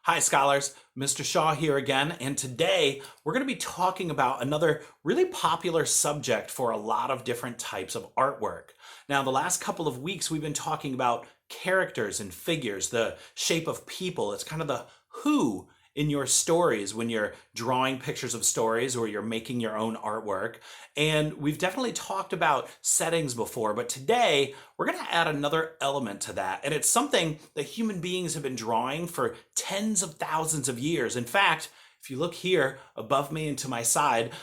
Hi, scholars. Mr. Shaw here again, and today we're going to be talking about another really popular subject for a lot of different types of artwork. Now, the last couple of weeks we've been talking about characters and figures, the shape of people. It's kind of the who in your stories when you're drawing pictures of stories or you're making your own artwork. And we've definitely talked about settings before, but today we're going to add another element to that. And it's something that human beings have been drawing for tens of thousands of years. In fact, if you look here above me and to my side,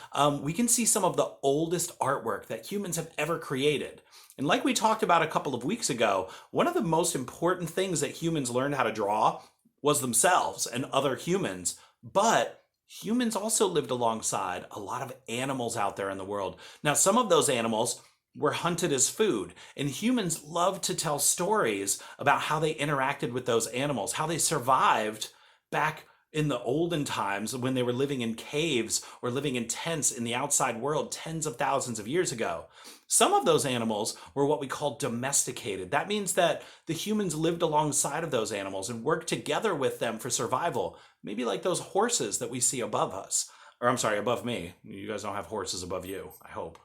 we can see some of the oldest artwork that humans have ever created. And like we talked about a couple of weeks ago, one of the most important things that humans learned how to draw was themselves and other humans. But humans also lived alongside a lot of animals out there in the world. Now, some of those animals were hunted as food, and humans love to tell stories about how they interacted with those animals, how they survived back in the olden times when they were living in caves or living in tents in the outside world tens of thousands of years ago. Some of those animals were what we call domesticated. That means that the humans lived alongside of those animals and worked together with them for survival, maybe like those horses that we see above us. Or I'm sorry, above me. You guys don't have horses above you, I hope.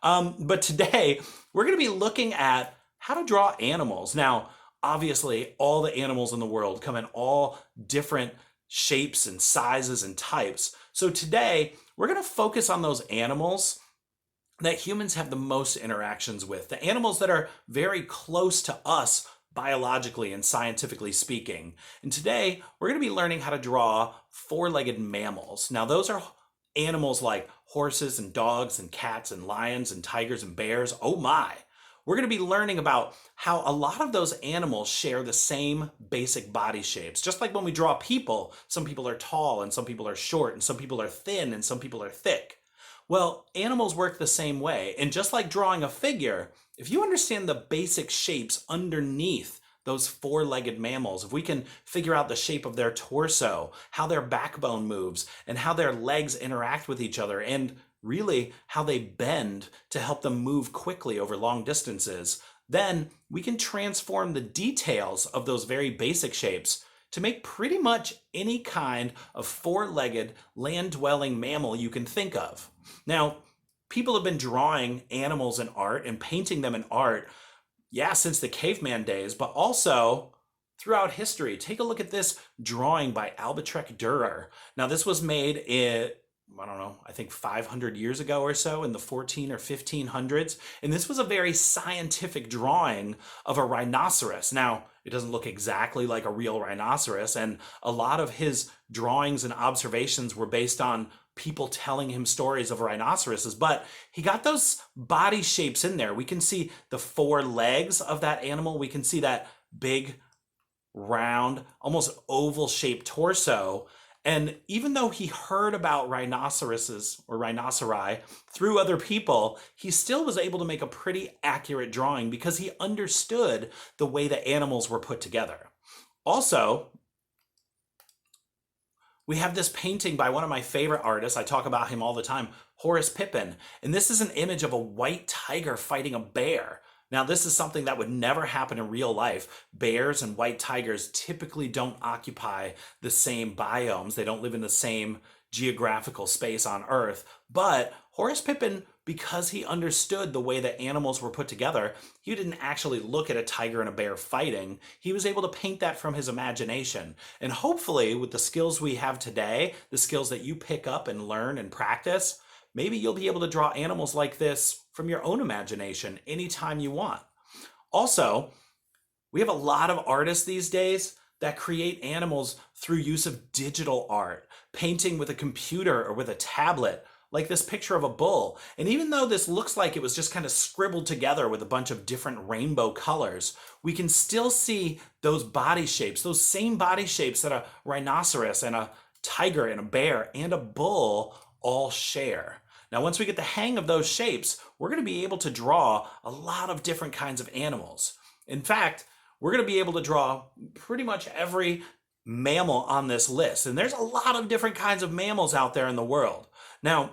But today, we're going to be looking at how to draw animals. Now, obviously, all the animals in the world come in all different shapes and sizes and types. So today, we're going to focus on those animals that humans have the most interactions with, the animals that are very close to us biologically and scientifically speaking. And today, we're going to be learning how to draw four-legged mammals. Now, those are animals like horses and dogs and cats and lions and tigers and bears. Oh my! We're going to be learning about how a lot of those animals share the same basic body shapes. Just like when we draw people, some people are tall and some people are short and some people are thin and some people are thick. Well, animals work the same way. And just like drawing a figure, if you understand the basic shapes underneath those four-legged mammals, if we can figure out the shape of their torso, how their backbone moves, and how their legs interact with each other, and really how they bend to help them move quickly over long distances, then we can transform the details of those very basic shapes to make pretty much any kind of four-legged land-dwelling mammal you can think of. Now, people have been drawing animals in art and painting them in art, since the caveman days, but also throughout history. Take a look at this drawing by Albrecht Dürer. Now, this was made in I think 500 years ago or so in the 14 or 1500s. And this was a very scientific drawing of a rhinoceros. Now, it doesn't look exactly like a real rhinoceros. And a lot of his drawings and observations were based on people telling him stories of rhinoceroses, but he got those body shapes in there. We can see the four legs of that animal. We can see that big, round, almost oval shaped torso. And even though he heard about rhinoceroses or rhinoceri through other people, he still was able to make a pretty accurate drawing because he understood the way the animals were put together. Also, we have this painting by one of my favorite artists. I talk about him all the time, Horace Pippin. And this is an image of a white tiger fighting a bear. Now, this is something that would never happen in real life. Bears and white tigers typically don't occupy the same biomes. They don't live in the same geographical space on Earth. But Horace Pippin, because he understood the way that animals were put together, he didn't actually look at a tiger and a bear fighting. He was able to paint that from his imagination. And hopefully, with the skills we have today, the skills that you pick up and learn and practice, maybe you'll be able to draw animals like this from your own imagination anytime you want. Also, we have a lot of artists these days that create animals through use of digital art, painting with a computer or with a tablet, like this picture of a bull. And even though this looks like it was just kind of scribbled together with a bunch of different rainbow colors, we can still see those body shapes, those same body shapes that a rhinoceros and a tiger and a bear and a bull all share. Now, once we get the hang of those shapes, we're going to be able to draw a lot of different kinds of animals. In fact, we're going to be able to draw pretty much every mammal on this list. And there's a lot of different kinds of mammals out there in the world. Now,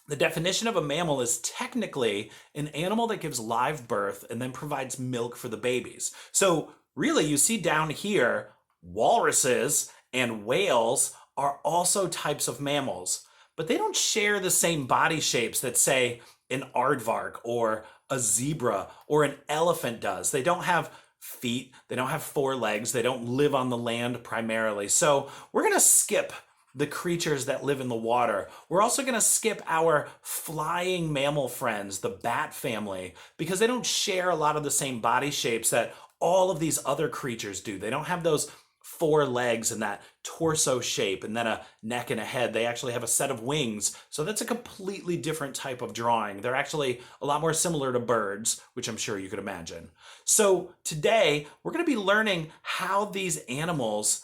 the definition of a mammal is technically an animal that gives live birth and then provides milk for the babies. So really, you see down here Walruses and whales are also types of mammals, but they don't share the same body shapes that, say, an aardvark or a zebra or an elephant does. They don't have feet, they don't have four legs, they don't live on the land primarily. So we're going to skip the creatures that live in the water. We're also going to skip our flying mammal friends, the bat family, because they don't share a lot of the same body shapes that all of these other creatures do. They don't have those four legs and that torso shape and then a neck and a head. They actually have a set of wings. So that's a completely different type of drawing. They're actually a lot more similar to birds, which I'm sure you could imagine. So today we're going to be learning how these animals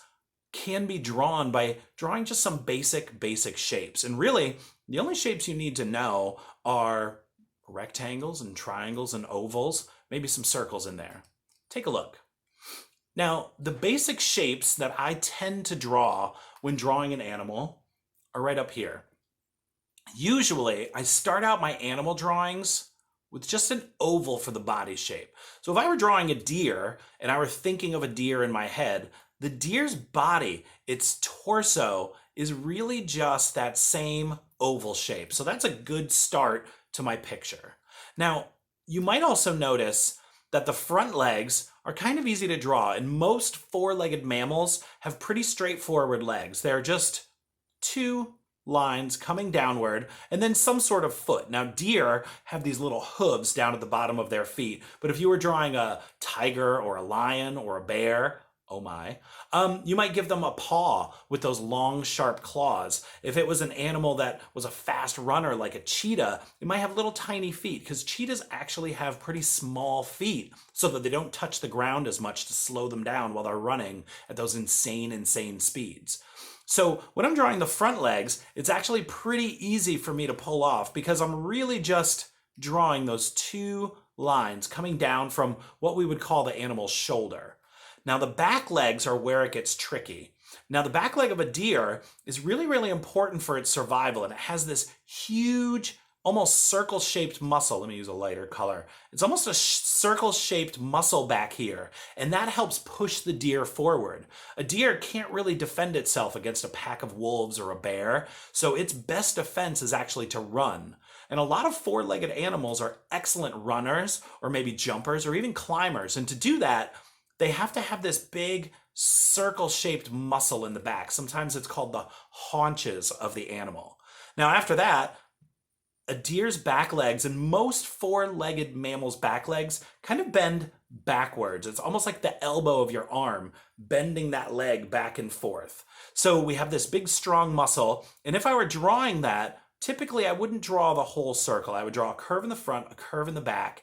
can be drawn by drawing just some basic shapes. And really, the only shapes you need to know are rectangles and triangles and ovals, maybe some circles in there. Take a look. Now, the basic shapes that I tend to draw when drawing an animal are right up here. Usually, I start out my animal drawings with just an oval for the body shape. So if I were drawing a deer and I were thinking of a deer in my head, the deer's body, its torso, is really just that same oval shape. So that's a good start to my picture. Now, you might also notice that the front legs are kind of easy to draw, and most four-legged mammals have pretty straightforward legs. They're just two lines coming downward and then some sort of foot. Now, deer have these little hooves down at the bottom of their feet, but if you were drawing a tiger or a lion or a bear, oh my, you might give them a paw with those long, sharp claws. If it was an animal that was a fast runner like a cheetah, it might have little tiny feet, because cheetahs actually have pretty small feet so that they don't touch the ground as much to slow them down while they're running at those insane speeds. So when I'm drawing the front legs, it's actually pretty easy for me to pull off because I'm really just drawing those two lines coming down from what we would call the animal's shoulder. Now, the back legs are where it gets tricky. Now, the back leg of a deer is really important for its survival, and it has this huge, almost circle-shaped muscle. Let me use a lighter color. It's almost a circle-shaped muscle back here, and that helps push the deer forward. A deer can't really defend itself against a pack of wolves or a bear, so its best defense is actually to run. And a lot of four-legged animals are excellent runners, or maybe jumpers, or even climbers, and to do that, they have to have this big circle-shaped muscle in the back. Sometimes it's called the haunches of the animal. Now, after that, a deer's back legs and most four-legged mammals' back legs kind of bend backwards. It's almost like the elbow of your arm, bending that leg back and forth. So we have this big, strong muscle. And if I were drawing that, typically I wouldn't draw the whole circle. I would draw a curve in the front, a curve in the back,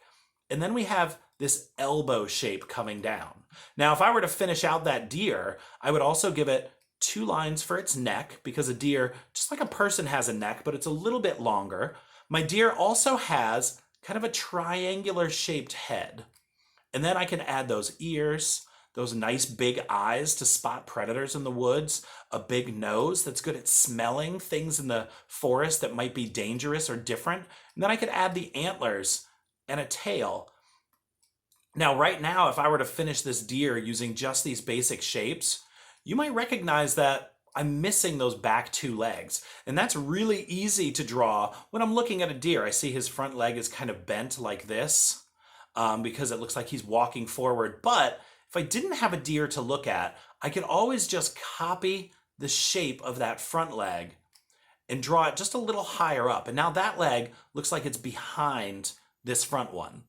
and then we have this elbow shape coming down. Now, if I were to finish out that deer, I would also give it two lines for its neck, because a deer, just like a person, has a neck, but it's a little bit longer. My deer also has kind of a triangular shaped head. And then I can add those ears, those nice big eyes to spot predators in the woods, a big nose that's good at smelling things in the forest that might be dangerous or different. And then I could add the antlers and a tail. Now, right now, if I were to finish this deer using just these basic shapes, you might recognize that I'm missing those back two legs. And that's really easy to draw when I'm looking at a deer. I see his front leg is kind of bent like this because it looks like he's walking forward. But if I didn't have a deer to look at, I could always just copy the shape of that front leg and draw it just a little higher up. And now that leg looks like it's behind this front one.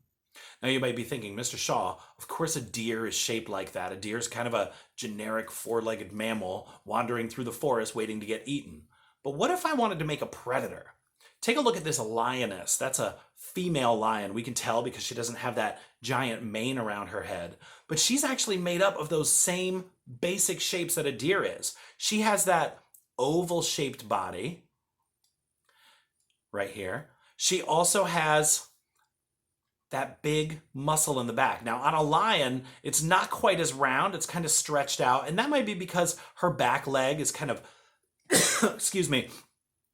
Now you might be thinking, Mr. Shaw, of course a deer is shaped like that. A deer is kind of a generic four-legged mammal wandering through the forest waiting to get eaten. But what if I wanted to make a predator? Take a look at this lioness. That's a female lion. We can tell because she doesn't have that giant mane around her head. But she's actually made up of those same basic shapes that a deer is. She has that oval-shaped body right here. She also has that big muscle in the back. Now, on a lion, it's not quite as round. It's kind of stretched out. And that might be because her back leg is kind of, excuse me,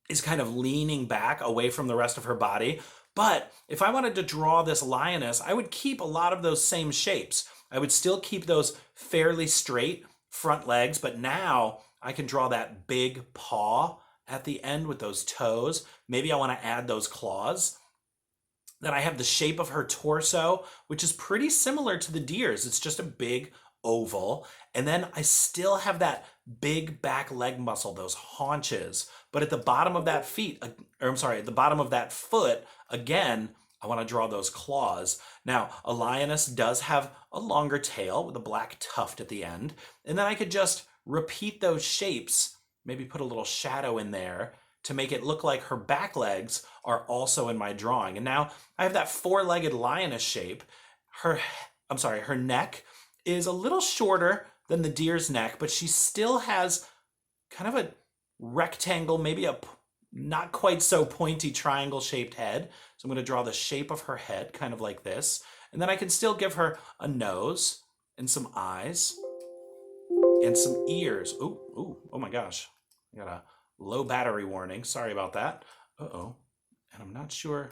is kind of leaning back away from the rest of her body. But if I wanted to draw this lioness, I would keep a lot of those same shapes. I would still keep those fairly straight, front legs, but now I can draw that big paw at the end with those toes. Maybe I want to add those claws. Then I have the shape of her torso, which is pretty similar to the deer's. It's just a big oval. And then I still have that big back leg muscle, those haunches. But at the bottom of that at the bottom of that foot, again, I want to draw those claws. Now, a lioness does have a longer tail with a black tuft at the end. And then I could just repeat those shapes, maybe put a little shadow in there to make it look like her back legs are also in my drawing. And now I have that four-legged lioness shape. Her neck is a little shorter than the deer's neck, but she still has kind of a rectangle, maybe a not quite so pointy triangle shaped head. So I'm going to draw the shape of her head kind of like this. And then I can still give her a nose and some eyes and some ears. Oh my gosh. I got a low battery warning. Sorry about that. Uh-oh. And I'm not sure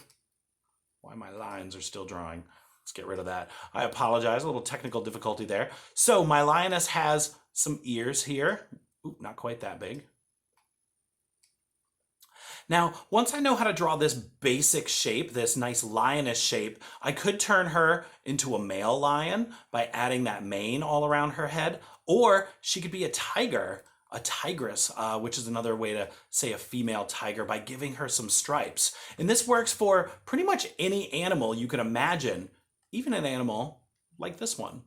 why my lines are still drawing. Let's get rid of that. I apologize, a little technical difficulty there. So my lioness has some ears here. Ooh, not quite that big. Now, once I know how to draw this basic shape, this nice lioness shape, I could turn her into a male lion by adding that mane all around her head, or she could be a tiger, a tigress, which is another way to say a female tiger, by giving her some stripes. And this works for pretty much any animal you can imagine, even an animal like this one.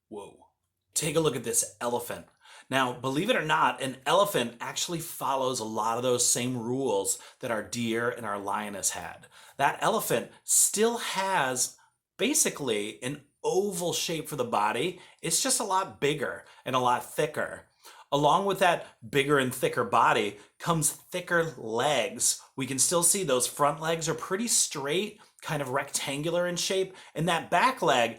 Whoa. Take a look at this elephant. Now, believe it or not, an elephant actually follows a lot of those same rules that our deer and our lioness had. That elephant still has basically an oval shape for the body. It's just a lot bigger and a lot thicker. Along with that bigger and thicker body comes thicker legs. We can still see those front legs are pretty straight, kind of rectangular in shape, and that back leg,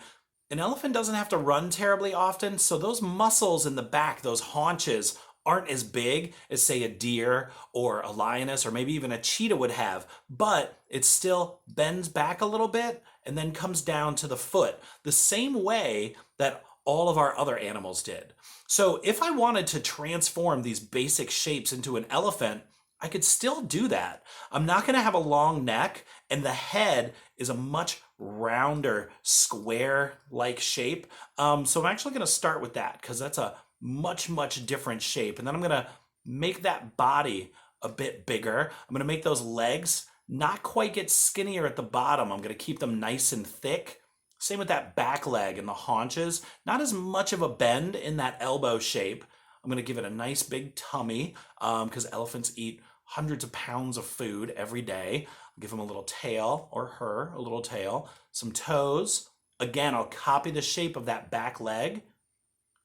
an elephant doesn't have to run terribly often, so those muscles in the back, those haunches, aren't as big as, say, a deer or a lioness or maybe even a cheetah would have, but it still bends back a little bit and then comes down to the foot, the same way that all of our other animals did. So if I wanted to transform these basic shapes into an elephant, I could still do that. I'm not going to have a long neck, and the head is a much rounder, square-like shape. So I'm actually going to start with that because that's a much, much different shape. And then I'm going to make that body a bit bigger. I'm going to make those legs not quite get skinnier at the bottom. I'm going to keep them nice and thick. Same with that back leg and the haunches. Not as much of a bend in that elbow shape. I'm going to give it a nice big tummy because elephants eat hundreds of pounds of food every day. I'll give them a little tail, or her a little tail, some toes. Again, I'll copy the shape of that back leg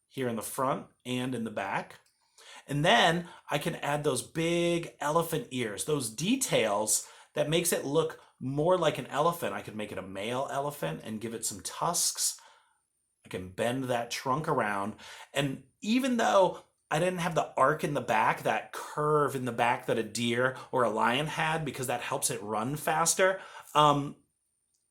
here in the front and in the back. And then I can add those big elephant ears, those details that makes it look more like an elephant. I could make it a male elephant and give it some tusks. I can bend that trunk around. And even though I didn't have the arc in the back, that curve in the back that a deer or a lion had, because that helps it run faster, an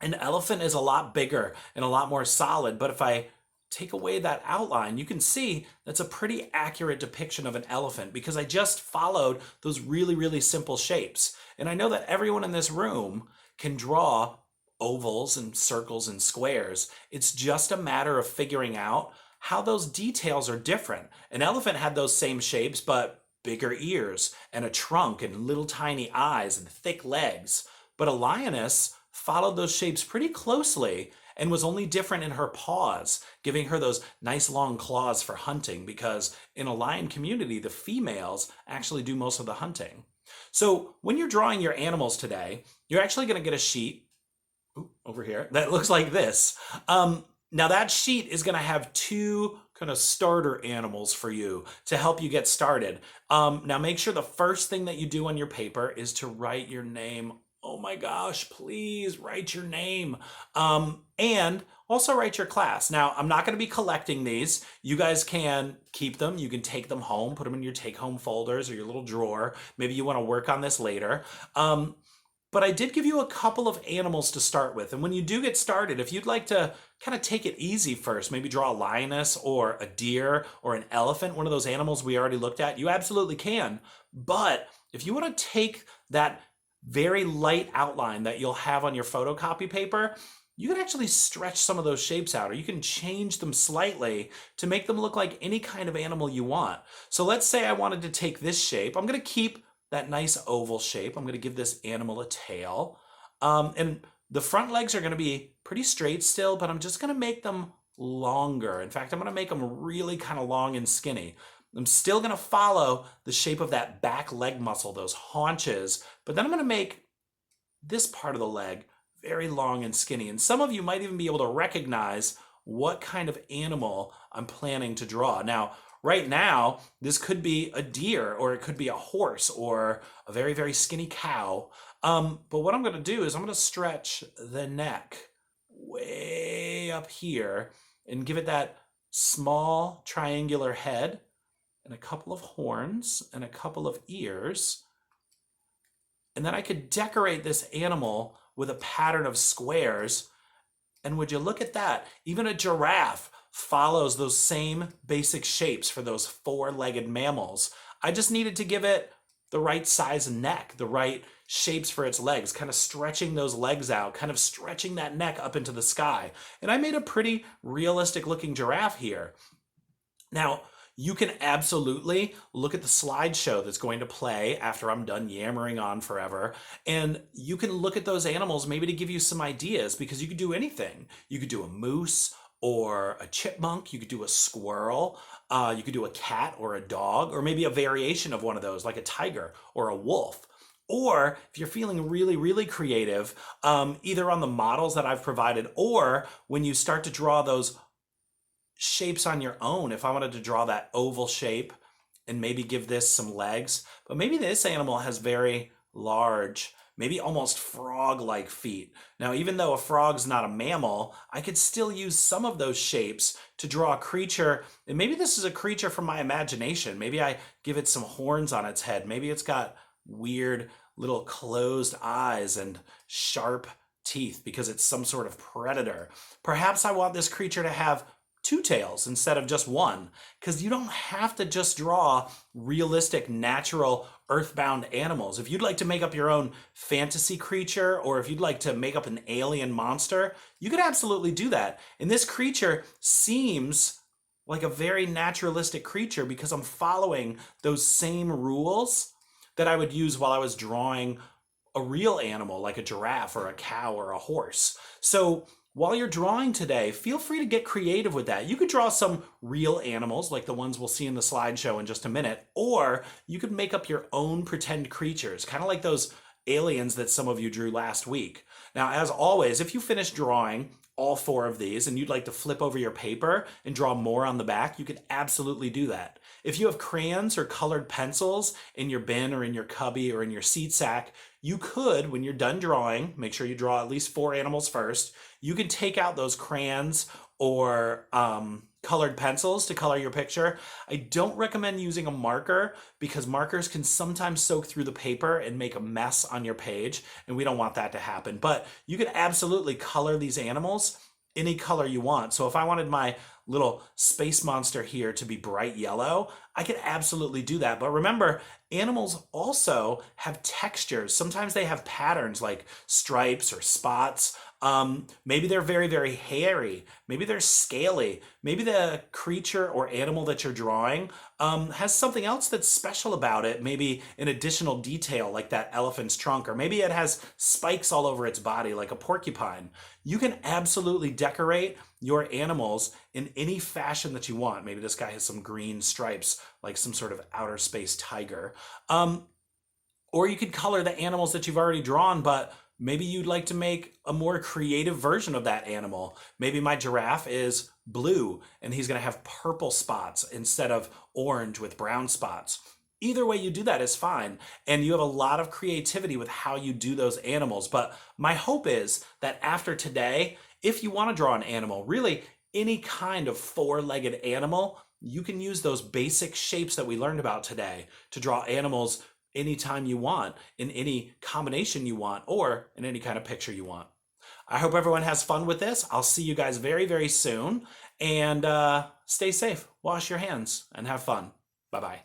elephant is a lot bigger and a lot more solid. But if I take away that outline, you can see that's a pretty accurate depiction of an elephant because I just followed those really, really simple shapes. And I know that everyone in this room can draw ovals and circles and squares. It's just a matter of figuring out how those details are different. An elephant had those same shapes, but bigger ears and a trunk and little tiny eyes and thick legs. But a lioness followed those shapes pretty closely and was only different in her paws, giving her those nice long claws for hunting, because in a lion community, the females actually do most of the hunting. So when you're drawing your animals today, you're actually going to get a sheet over here that looks like this. Now that sheet is going to have two kind of starter animals for you to help you get started. Now make sure the first thing that you do on your paper is to write your name. Oh my gosh, please write your name. And also write your class. Now, I'm not going to be collecting these. You guys can keep them. You can take them home, put them in your take-home folders or your little drawer. Maybe you want to work on this later. But I did give you a couple of animals to start with. And when you do get started, if you'd like to kind of take it easy first, maybe draw a lioness or a deer or an elephant, one of those animals we already looked at, you absolutely can. But if you want to take that very light outline that you'll have on your photocopy paper, you can actually stretch some of those shapes out, or you can change them slightly to make them look like any kind of animal you want. So let's say I wanted to take this shape. I'm going to keep that nice oval shape. I'm going to give this animal a tail. And the front legs are going to be pretty straight still, but I'm just going to make them longer. In fact, I'm going to make them really kind of long and skinny. I'm still going to follow the shape of that back leg muscle, those haunches, but then I'm going to make this part of the leg very long and skinny. And some of you might even be able to recognize what kind of animal I'm planning to draw. Now, right now, this could be a deer, or it could be a horse, or a very, very skinny cow. But what I'm going to do is I'm going to stretch the neck way up here and give it that small triangular head and a couple of horns and a couple of ears. And then I could decorate this animal with a pattern of squares. And would you look at that? Even a giraffe follows those same basic shapes for those four-legged mammals. I just needed to give it the right size neck, the right shapes for its legs, kind of stretching those legs out, kind of stretching that neck up into the sky. And I made a pretty realistic looking giraffe here. Now, you can absolutely look at the slideshow that's going to play after I'm done yammering on forever. And you can look at those animals maybe to give you some ideas, because you could do anything. You could do a moose or a chipmunk. You could do a squirrel. You could do a cat or a dog, or maybe a variation of one of those, like a tiger or a wolf. Or if you're feeling really, really creative, either on the models that I've provided, or when you start to draw those shapes on your own. If I wanted to draw that oval shape and maybe give this some legs, but maybe this animal has very large, maybe almost frog-like feet. Now, even though a frog's not a mammal, I could still use some of those shapes to draw a creature. And maybe this is a creature from my imagination. Maybe I give it some horns on its head. Maybe it's got weird little closed eyes and sharp teeth because it's some sort of predator. Perhaps I want this creature to have two tails instead of just one, because you don't have to just draw realistic, natural, earthbound animals. If you'd like to make up your own fantasy creature, or if you'd like to make up an alien monster, you could absolutely do that. And this creature seems like a very naturalistic creature because I'm following those same rules that I would use while I was drawing a real animal like a giraffe or a cow or a horse. So while you're drawing today, feel free to get creative with that. You could draw some real animals like the ones we'll see in the slideshow in just a minute, or you could make up your own pretend creatures, kind of like those aliens that some of you drew last week. Now, as always, if you finish drawing all four of these and you'd like to flip over your paper and draw more on the back, you can absolutely do that. If you have crayons or colored pencils in your bin or in your cubby or in your seat sack, you could, when you're done drawing, make sure you draw at least 4 animals first. You can take out those crayons or colored pencils to color your picture. I don't recommend using a marker because markers can sometimes soak through the paper and make a mess on your page, and we don't want that to happen. But you can absolutely color these animals any color you want. So if I wanted my little space monster here to be bright yellow, I could absolutely do that. But remember, animals also have textures. Sometimes they have patterns like stripes or spots. Maybe they're very, very hairy. Maybe they're scaly. Maybe the creature or animal that you're drawing has something else that's special about it. Maybe an additional detail like that elephant's trunk, or maybe it has spikes all over its body like a porcupine. You can absolutely decorate your animals in any fashion that you want. Maybe this guy has some green stripes like some sort of outer space tiger. Or you could color the animals that you've already drawn, but maybe you'd like to make a more creative version of that animal. Maybe my giraffe is blue and he's going to have purple spots instead of orange with brown spots. Either way you do that is fine, and you have a lot of creativity with how you do those animals. But my hope is that after today, if you want to draw an animal, really any kind of 4-legged animal, you can use those basic shapes that we learned about today to draw animals anytime you want, in any combination you want, or in any kind of picture you want. I hope everyone has fun with this. I'll see you guys very, very soon. And stay safe, wash your hands, and have fun. Bye-bye.